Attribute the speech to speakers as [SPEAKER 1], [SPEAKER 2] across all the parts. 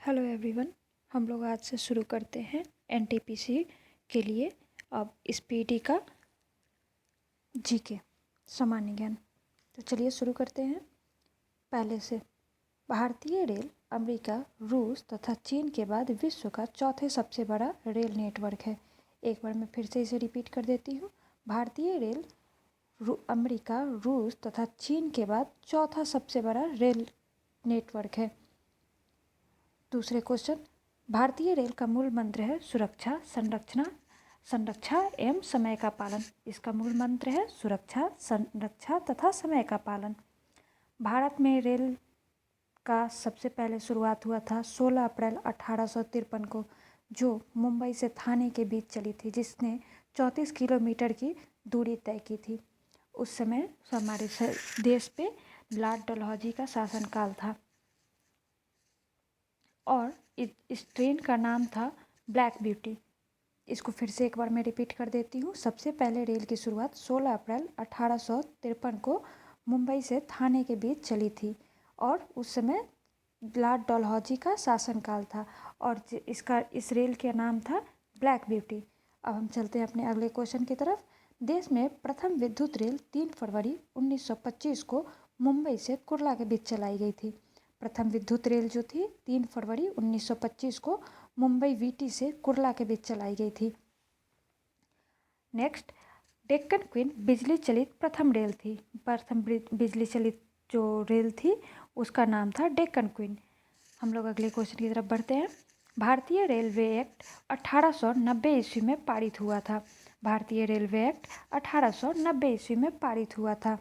[SPEAKER 1] Hello everyone. हम लोग आज से शुरू करते हैं एनटीपीसी के लिए अब स्पीडी का जीके सामान्य ज्ञान। तो चलिए शुरू करते हैं पहले से। भारतीय रेल अमेरिका, रूस तथा चीन के बाद विश्व का चौथे सबसे बड़ा रेल नेटवर्क है। एक बार मैं फिर से इसे रिपीट कर देती हूँ। भारतीय रेल अमेरिका, रूस तथा चीन के बाद चौथा सबसे बड़ा रेल नेटवर्क है। दूसरे क्वेश्चन, भारतीय रेल का मूल मंत्र है सुरक्षा, संरक्षा एवं समय का पालन। इसका मूल मंत्र है सुरक्षा, संरक्षा तथा समय का पालन। भारत में रेल का सबसे पहले शुरुआत हुआ था 16 अप्रैल 1853 को, जो मुंबई से थाने के बीच चली थी, जिसने 34 किलोमीटर की दूरी तय की थी। उस समय हमारे देश पे लॉर्ड डलहौजी का शासनकाल था और इस ट्रेन का नाम था ब्लैक ब्यूटी। इसको फिर से एक बार मैं रिपीट कर देती हूँ। सबसे पहले रेल की शुरुआत 16 अप्रैल 1853 को मुंबई से थाने के बीच चली थी और उस समय लॉर्ड डलहौजी का शासनकाल था और इस रेल का नाम था ब्लैक ब्यूटी। अब हम चलते हैं अपने अगले क्वेश्चन की तरफ। देश में प्रथम विद्युत रेल 3 फरवरी 1925 को मुंबई से कुर्ला के बीच चलाई गई थी। प्रथम विद्युत रेल जो थी 3 फरवरी 1925 को मुंबई वीटी से कुर्ला के बीच चलाई गई थी। नेक्स्ट, डेक्कन क्वीन बिजली चलित प्रथम रेल थी। प्रथम बिजली चलित जो रेल थी उसका नाम था डेक्कन क्वीन। हम लोग अगले क्वेश्चन की तरफ बढ़ते हैं। भारतीय रेलवे एक्ट 1890 ईस्वी में पारित हुआ था। भारतीय रेलवे एक्ट 1890 ईस्वी में पारित हुआ था।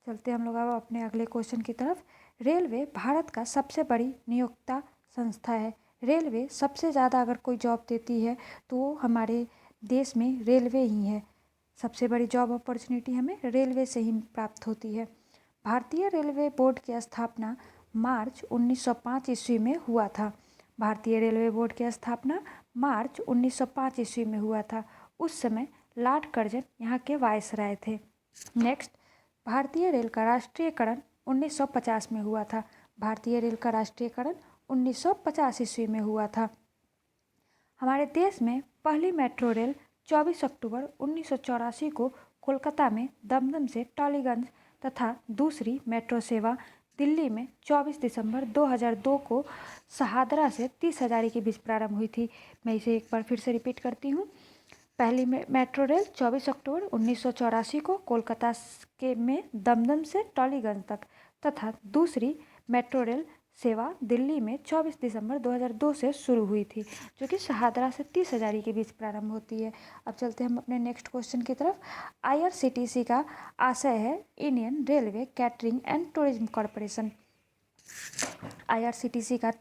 [SPEAKER 1] चलते हम लोग अब अपने अगले क्वेश्चन की तरफ। रेलवे भारत का सबसे बड़ी नियोक्ता संस्था है। रेलवे सबसे ज़्यादा अगर कोई जॉब देती है तो वो हमारे देश में रेलवे ही है। सबसे बड़ी जॉब अपॉर्चुनिटी हमें रेलवे से ही प्राप्त होती है। भारतीय रेलवे बोर्ड की स्थापना मार्च 1905 ईस्वी में हुआ था। भारतीय रेलवे बोर्ड की स्थापना मार्च 1905 ईस्वी में हुआ था। उस समय लॉर्ड कर्जन यहाँ के वायसराय थे। नेक्स्ट, भारतीय रेल का राष्ट्रीयकरण 1950 में हुआ था। भारतीय रेल का राष्ट्रीयकरण 1950 ईस्वी में हुआ था। हमारे देश में पहली मेट्रो रेल 24 अक्टूबर 1984 को कोलकाता में दमदम से टॉलीगंज तथा दूसरी मेट्रो सेवा दिल्ली में 24 दिसंबर 2002 को शहादरा से 30 हजारी के बीच प्रारंभ हुई थी। मैं इसे एक बार फिर से रिपीट करती हूँ। पहली मेट्रो रेल 24 अक्टूबर 1984 को कोलकाता के में दमदम से टॉलीगंज तक तथा दूसरी मेट्रो रेल सेवा दिल्ली में 24 दिसंबर 2002 से शुरू हुई थी, जो कि शहादरा से 30 हजारी के बीच प्रारंभ होती है। अब चलते हैं हम अपने नेक्स्ट क्वेश्चन की तरफ। IRCTC का आशय है Indian railway catering and tourism corporation. IRCTC का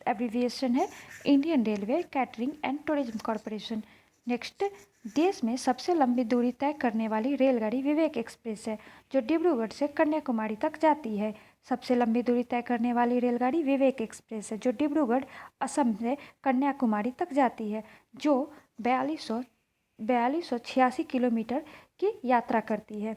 [SPEAKER 1] एब्रीविएशन है Indian railway catering and tourism corporation. Next, देश में सबसे लंबी दूरी तय करने वाली रेलगाड़ी विवेक एक्सप्रेस है, जो डिब्रूगढ़ से कन्याकुमारी तक जाती है। सबसे लंबी दूरी तय करने वाली रेलगाड़ी विवेक एक्सप्रेस है, जो डिब्रूगढ़ असम से कन्याकुमारी तक जाती है, जो 4286 किलोमीटर की यात्रा करती है।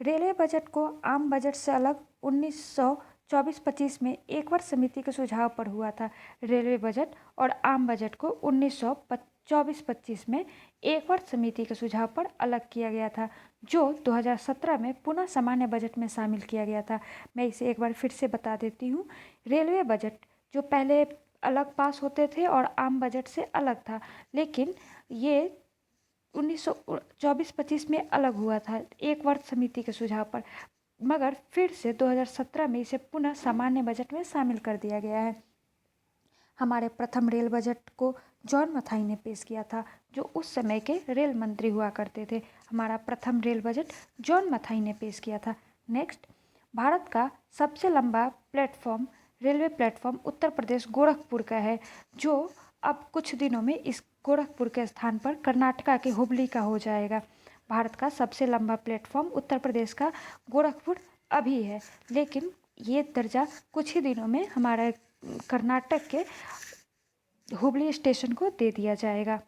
[SPEAKER 1] रेलवे बजट को आम बजट से अलग 1924-25 में एक वर्ष समिति के सुझाव पर हुआ था। रेलवे बजट और आम बजट को 1924-25 में एक वर्ष समिति के सुझाव पर अलग किया गया था, जो 2017 में पुनः सामान्य बजट में शामिल किया गया था। मैं इसे एक बार फिर से बता देती हूँ। रेलवे बजट जो पहले अलग पास होते थे और आम बजट से अलग था, लेकिन ये 1924-25 में अलग हुआ था एक वर्ष समिति के सुझाव पर, मगर फिर से 2017 में इसे पुनः सामान्य बजट में शामिल कर दिया गया है। हमारे प्रथम रेल बजट को जॉन मथाई ने पेश किया था, जो उस समय के रेल मंत्री हुआ करते थे। हमारा प्रथम रेल बजट जॉन मथाई ने पेश किया था। नेक्स्ट, भारत का सबसे लंबा platform railway platform Uttar Pradesh Gorakhpur का है, जो अब कुछ दिनों में इस गोरखपुर के स्थान पर कर्नाटका के हुबली का हो जाएगा। भारत का सबसे लंबा प्लेटफॉर्म उत्तर प्रदेश का गोरखपुर अभी है, लेकिन ये दर्जा कुछ ही दिनों में हमारा कर्नाटक के हुबली स्टेशन को दे दिया जाएगा।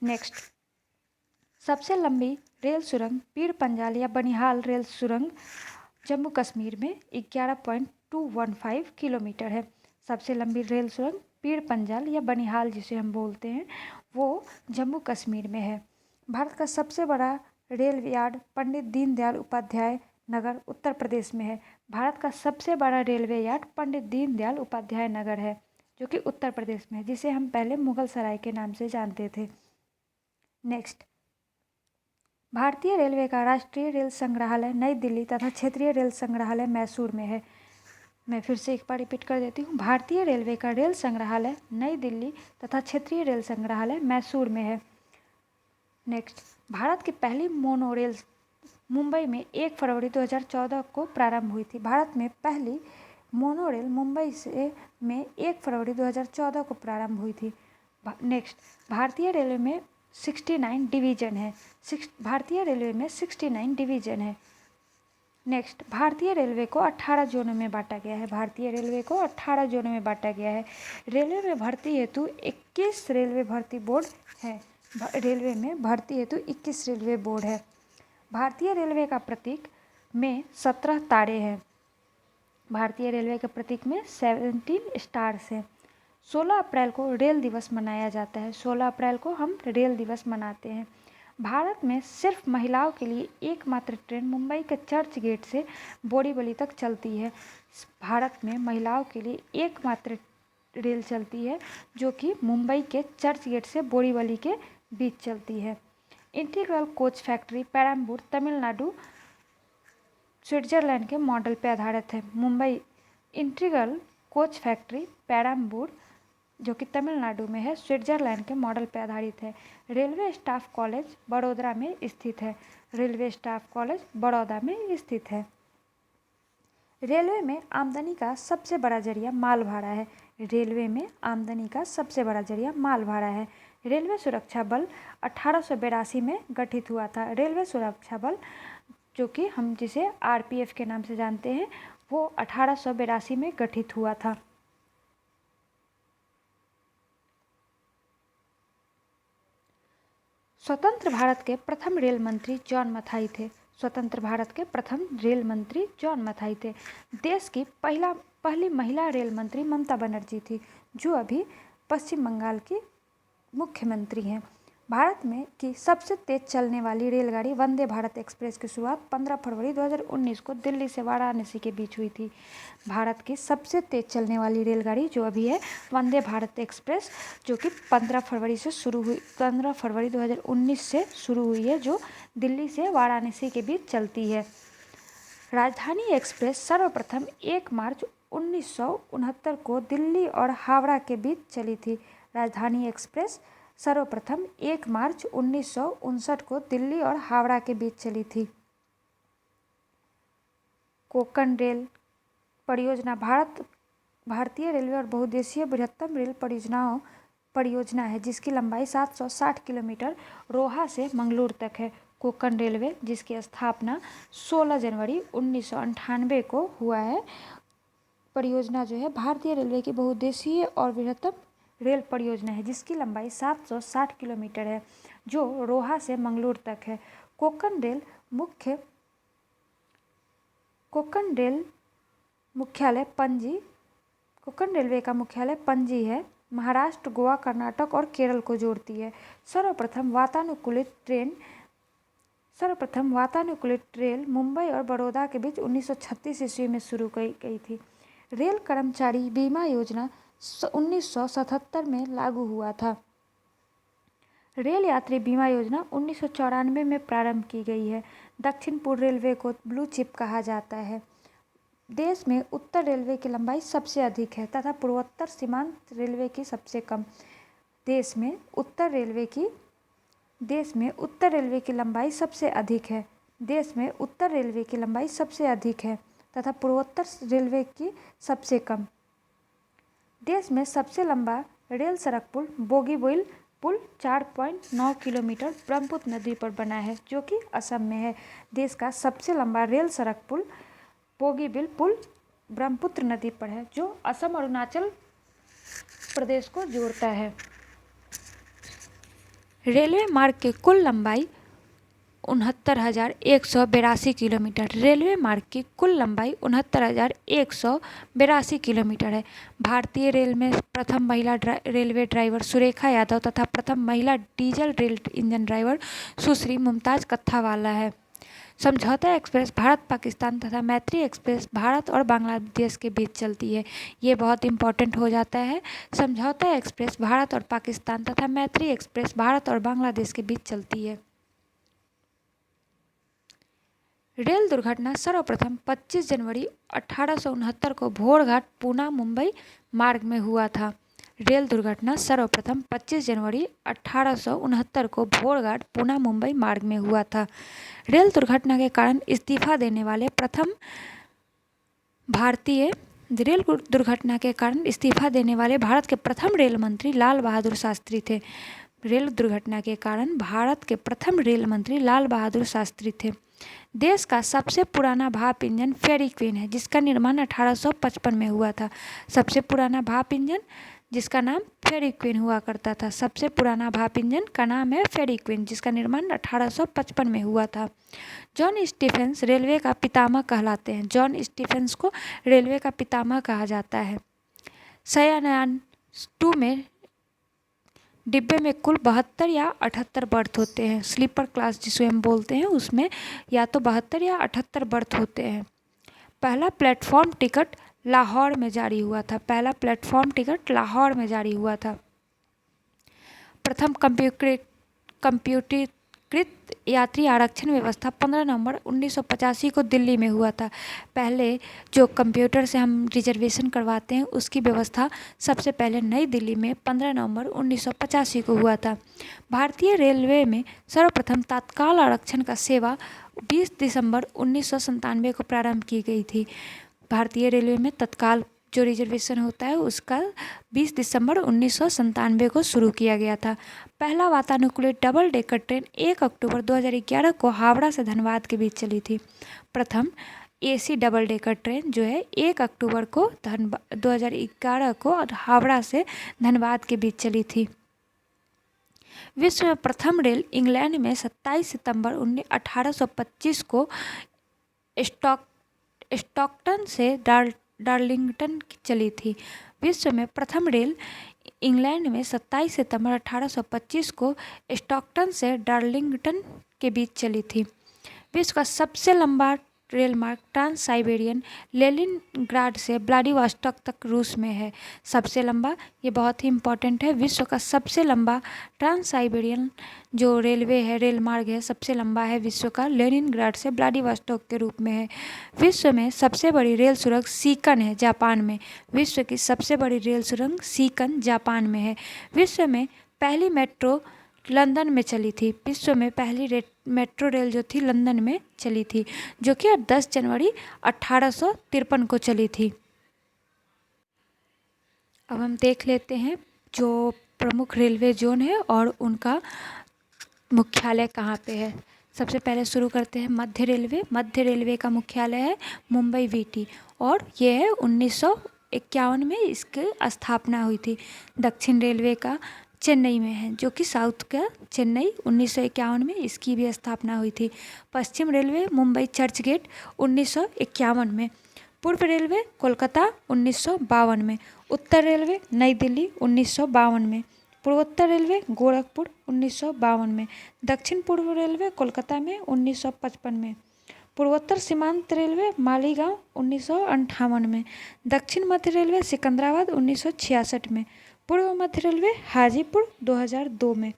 [SPEAKER 1] नेक्स्ट, सबसे लंबी रेल सुरंग पीर पंजाल या बनिहाल रेल सुरंग जम्मू कश्मीर में 11.215 किलोमीटर है। सबसे लंबी रेल सुरंग पीर पंजाल या बनिहाल जिसे हम बोलते हैं वो जम्मू कश्मीर में है। भारत का सबसे बड़ा रेल यार्ड पंडित दीनदयाल उपाध्याय नगर उत्तर प्रदेश में है। भारत का सबसे बड़ा रेलवे यार्ड पंडित दीनदयाल उपाध्याय नगर है जो कि उत्तर प्रदेश में है, जिसे हम पहले मुगल सराय के नाम से जानते थे। नेक्स्ट, भारतीय रेलवे का राष्ट्रीय रेल संग्रहालय नई दिल्ली तथा क्षेत्रीय रेल संग्रहालय मैसूर में है। मैं फिर से एक बार रिपीट कर देती हूँ। भारतीय रेलवे का रेल संग्रहालय नई दिल्ली तथा क्षेत्रीय रेल संग्रहालय मैसूर में है। नेक्स्ट, भारत की पहली मोनोरेल मुंबई में 1 फरवरी 2014 को प्रारंभ हुई थी। भारत में पहली मोनोरेल मुंबई से में 1 फरवरी 2014 को प्रारंभ हुई थी। नेक्स्ट, भारतीय रेलवे में 69 डिवीजन है। भारतीय रेलवे में 69 डिवीजन है। नेक्स्ट, भारतीय रेलवे को 18 जोनों में बांटा गया है। भारतीय रेलवे को 18 जोनों में बांटा गया है। रेलवे में भर्ती हेतु 21 रेलवे भर्ती बोर्ड है। रेलवे में भर्ती हेतु 21 रेलवे बोर्ड है। भारतीय रेलवे का प्रतीक में 17 तारे हैं। भारतीय रेलवे के प्रतीक में 17 स्टार्स हैं। 16 अप्रैल को रेल दिवस मनाया जाता है। 16 अप्रैल को हम रेल दिवस मनाते हैं। भारत में सिर्फ महिलाओं के लिए एकमात्र ट्रेन मुंबई के चर्च गेट से बोरीवली तक चलती है। भारत में महिलाओं के लिए एकमात्र रेल चलती है जो कि मुंबई के चर्च गेट से बोरीवली के बीच चलती है। Integral coach factory Perambur Tamil Nadu Switzerland के मॉडल पर आधारित है। Mumbai integral coach factory Perambur जो कि तमिलनाडु में है, स्विट्जरलैंड के मॉडल पर आधारित है। रेलवे स्टाफ कॉलेज बड़ोदरा में स्थित है। रेलवे स्टाफ कॉलेज बड़ौदा में स्थित है। रेलवे में आमदनी का सबसे बड़ा जरिया माल भाड़ा है। रेलवे में आमदनी का सबसे बड़ा जरिया माल भाड़ा है। रेलवे सुरक्षा बल 1882 में गठित हुआ था। रेलवे सुरक्षा बल जो कि हम जिसे आरपीएफ के नाम से जानते हैं वो 1882 में गठित हुआ था। स्वतंत्र भारत के प्रथम रेल मंत्री जॉन मथाई थे। स्वतंत्र भारत के प्रथम रेल मंत्री जॉन मथाई थे। देश की पहली महिला रेल मंत्री ममता बनर्जी थी जो अभी पश्चिम बंगाल की मुख्यमंत्री हैं। भारत में की सबसे तेज चलने वाली रेलगाड़ी वंदे भारत एक्सप्रेस की शुरुआत 15 फरवरी 2019 को दिल्ली से वाराणसी के बीच हुई थी। भारत की सबसे तेज चलने वाली रेलगाड़ी जो अभी है वंदे भारत एक्सप्रेस जो कि 15 फरवरी 2019 से शुरू हुई है, जो दिल्ली से वाराणसी के बीच चलती है। राजधानी एक्सप्रेस सर्वप्रथम 1 मार्च 1969 को दिल्ली और हावड़ा के बीच चली थी। राजधानी एक्सप्रेस सर्वप्रथम 1 मार्च 1959 को दिल्ली और हावड़ा के बीच चली थी। कोंकण रेल परियोजना भारतीय रेलवे और बहुउद्देशीय बृहत्तम रेल परियोजना है जिसकी लंबाई 760 किलोमीटर रोहा से मंगलूर तक है। कोंकण रेलवे जिसकी स्थापना 16 जनवरी 1998 को हुआ है। परियोजना जो है भारतीय रेलवे की बहुउद्देशीय और बृहत्तम रेल परियोजना है जिसकी लंबाई 760 किलोमीटर है जो रोहा से मंगलूर तक है। कोंकण रेलवे का मुख्यालय पणजी है। महाराष्ट्र, गोवा, कर्नाटक और केरल को जोड़ती है। सर्वप्रथम वातानुकूलित ट्रेन मुंबई और बड़ौदा के बीच 1936 ईस्वी में शुरू की गई थी। रेल कर्मचारी बीमा योजना 1977 में लागू हुआ था। रेल यात्री बीमा योजना 1994 में प्रारंभ की गई है। दक्षिण पूर्व रेलवे को ब्लू चिप कहा जाता है। देश में उत्तर रेलवे की लंबाई सबसे अधिक है तथा पूर्वोत्तर सीमांत रेलवे की सबसे कम। देश में उत्तर रेलवे की लंबाई सबसे अधिक है। देश में उत्तर रेलवे की लंबाई सबसे अधिक है तथा पूर्वोत्तर रेलवे की सबसे कम। देश में सबसे लंबा रेल सड़क पुल बोगीबिल पुल 4.9 किलोमीटर ब्रह्मपुत्र नदी पर बना है जो कि असम में है। देश का सबसे लंबा रेल सड़क पुल बोगीबिल पुल ब्रह्मपुत्र नदी पर है जो असम और अरुणाचल प्रदेश को जोड़ता है। रेलवे मार्ग की कुल लंबाई 69,182 किलोमीटर। रेलवे मार्ग की कुल लंबाई 69,182 किलोमीटर है। भारतीय रेल में प्रथम महिला रेलवे ड्राइवर सुरेखा यादव तथा प्रथम महिला डीजल रेल इंजन ड्राइवर सुश्री मुमताज़ कत्थावाला है। समझौता एक्सप्रेस भारत पाकिस्तान तथा मैत्री एक्सप्रेस भारत और बांग्लादेश के बीच चलती है। ये बहुत इंपॉर्टेंट हो जाता है। समझौता एक्सप्रेस भारत और पाकिस्तान तथा मैत्री एक्सप्रेस भारत और बांग्लादेश के बीच चलती है। रेल दुर्घटना सर्वप्रथम 25 जनवरी 1869 को भोरघाट पूना मुंबई मार्ग में हुआ था। रेल दुर्घटना सर्वप्रथम 25 जनवरी 1869 को भोरघाट पूना मुंबई मार्ग में हुआ था। रेल दुर्घटना के कारण इस्तीफा देने वाले प्रथम भारतीय रेल दुर्घटना के कारण इस्तीफा देने वाले भारत के प्रथम रेल मंत्री लाल बहादुर शास्त्री थे। रेल दुर्घटना के कारण भारत के प्रथम रेल मंत्री लाल बहादुर शास्त्री थे। देश का सबसे पुराना भाप इंजन फेरी क्वीन है, जिसका निर्माण 1855 में हुआ था। सबसे पुराना भाप इंजन जिसका नाम फेरी क्वीन हुआ करता था। सबसे पुराना भाप इंजन का नाम है फेरी क्वीन, जिसका निर्माण 1855 में हुआ था। जॉन स्टीफेंस रेलवे का पितामह कहलाते हैं। जॉन स्टीफेंस को रेलवे का पितामह कहा जाता है। शयनयान 2 में डिब्बे में कुल 72 या 78 बर्थ होते हैं। स्लीपर क्लास जिसे हम बोलते हैं, उसमें या तो 72 या 78 बर्थ होते हैं। पहला प्लेटफॉर्म टिकट लाहौर में जारी हुआ था। पहला प्लेटफॉर्म टिकट लाहौर में जारी हुआ था। प्रथम कंप्यूटरीकृत यात्री आरक्षण व्यवस्था 15 नवंबर 1985 को दिल्ली में हुआ था। पहले जो कंप्यूटर से हम रिजर्वेशन करवाते हैं, उसकी व्यवस्था सबसे पहले नई दिल्ली में 15 नवंबर 1985 को हुआ था। भारतीय रेलवे में सर्वप्रथम तत्काल आरक्षण का सेवा 20 दिसंबर 1997 को प्रारंभ की गई थी। भारतीय रेलवे में तत्काल जो रिजर्वेशन होता है उसका 20 दिसंबर 1997 को शुरू किया गया था। पहला वातानुकूलित डबल डेकर ट्रेन 1 अक्टूबर 2011 को हावड़ा से धनबाद के बीच चली थी। प्रथम एसी डबल डेकर ट्रेन जो है 1 अक्टूबर को 2011 को हावड़ा से धनबाद के बीच चली थी। विश्व में प्रथम रेल इंग्लैंड में 27 सितंबर 1825 को स्टॉकटन से डार्लिंगटन चली थी। विश्व में प्रथम रेल इंग्लैंड में 27 सितंबर 1825 को स्टॉकटन से डार्लिंगटन के बीच चली थी। विश्व का सबसे लंबा रेल मार्ग ट्रांस साइबेरियन लेनिनग्राड से व्लादिवोस्टॉक तक रूस में है। सबसे लंबा, ये बहुत ही इम्पोर्टेंट है। विश्व का सबसे लंबा ट्रांस साइबेरियन जो रेलवे है, रेल मार्ग है, सबसे लंबा है विश्व का, लेनिनग्राड से व्लादिवोस्टॉक के रूप में है। विश्व में सबसे बड़ी रेल सुरंग सीकन है, जापान में। विश्व की सबसे बड़ी रेल सुरंग सीकन जापान में है। विश्व में पहली मेट्रो लंदन में चली थी। विश्व में पहली मेट्रो रेल जो थी लंदन में चली थी, जो कि 10 जनवरी 1853 को चली थी। अब हम देख लेते हैं जो प्रमुख रेलवे जोन है और उनका मुख्यालय कहाँ पे है। सबसे पहले शुरू करते हैं मध्य रेलवे। मध्य रेलवे का मुख्यालय है मुंबई वीटी और ये है 1951 में इसकी स्थापना हुई थी। दक्षिण रेलवे का चेन्नई में है, जो कि साउथ का चेन्नई 1951 में इसकी भी स्थापना हुई थी। पश्चिम रेलवे मुंबई चर्च गेट 1951 में। पूर्व रेलवे कोलकाता 1952 में। उत्तर रेलवे नई दिल्ली 1952 में। पूर्वोत्तर रेलवे गोरखपुर 1952 में। दक्षिण पूर्व रेलवे कोलकाता में 1955 में। पूर्वोत्तर सीमांत रेलवे मालीगांव 1958 में। दक्षिण मध्य रेलवे सिकंदराबाद 1966 में। पूर्व मध्य रेलवे हाजीपुर 2002 में।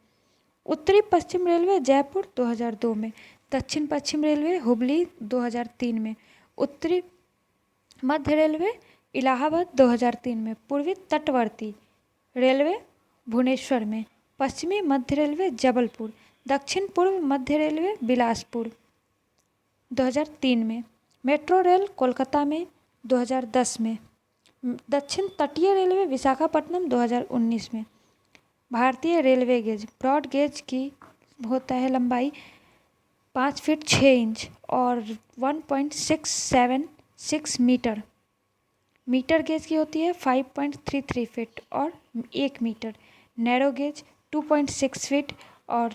[SPEAKER 1] उत्तरी पश्चिम रेलवे जयपुर 2002 में। दक्षिण पश्चिम रेलवे हुबली 2003 में। उत्तरी मध्य रेलवे इलाहाबाद 2003 में। पूर्वी तटवर्ती रेलवे भुवनेश्वर में। पश्चिमी मध्य रेलवे जबलपुर। दक्षिण पूर्व मध्य रेलवे बिलासपुर 2003 में। मेट्रो रेल कोलकाता में 2010 में। दक्षिण तटीय रेलवे विशाखापट्टनम 2019 में। भारतीय रेलवे गेज ब्रॉड गेज की होता है लंबाई 5 फीट 6 इंच और 1.676 मीटर। मीटर गेज की होती है 5.33 फीट और 1 मीटर। नैरो गेज 2.6 फीट और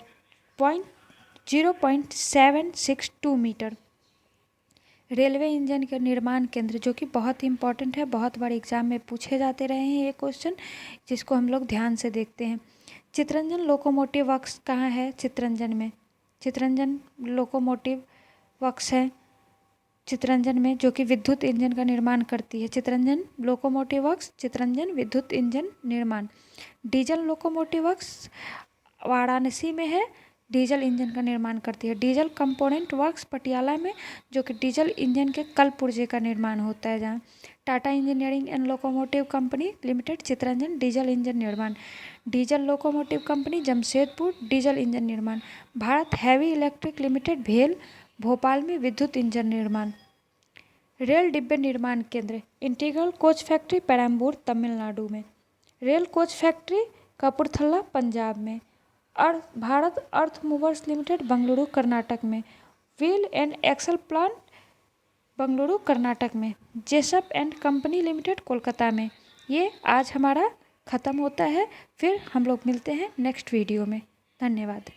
[SPEAKER 1] 0.762 मीटर। रेलवे इंजन का निर्माण केंद्र, जो कि बहुत ही इंपॉर्टेंट है, बहुत बार एग्जाम में पूछे जाते रहे हैं ये क्वेश्चन, जिसको हम लोग ध्यान से देखते हैं। चितरंजन लोकोमोटिव वर्क्स कहाँ है? चितरंजन में। चितरंजन लोकोमोटिव वर्क्स है चितरंजन में, जो कि विद्युत इंजन का निर्माण करती है। चितरंजन लोकोमोटिव वर्क्स, चितरंजन विद्युत इंजन निर्माण। डीजल लोकोमोटिव वर्क्स वाराणसी में है, डीजल इंजन का निर्माण करती है। डीजल कंपोनेंट वर्क्स पटियाला में, जो कि डीजल इंजन के कल पुर्जे का निर्माण होता है जहाँ। Tata engineering and locomotive company limited, Chittaranjan diesel engine निर्माण। Diesel locomotive company Jamshedpur, diesel engine निर्माण। भारत हैवी इलेक्ट्रिक लिमिटेड भेल, भोपाल में विद्युत इंजन निर्माण। रेल डिब्बे निर्माण केंद्र, integral coach factory Perambur Tamil Nadu में। Rail coach factory Kapurthala Punjab में। Bharat earth movers limited Bengaluru Karnataka में। Wheel and axle plant Bengaluru Karnataka में। Jessop and company limited Kolkata में। ये आज हमारा ख़त्म होता है, फिर हम लोग मिलते हैं नेक्स्ट वीडियो में। धन्यवाद।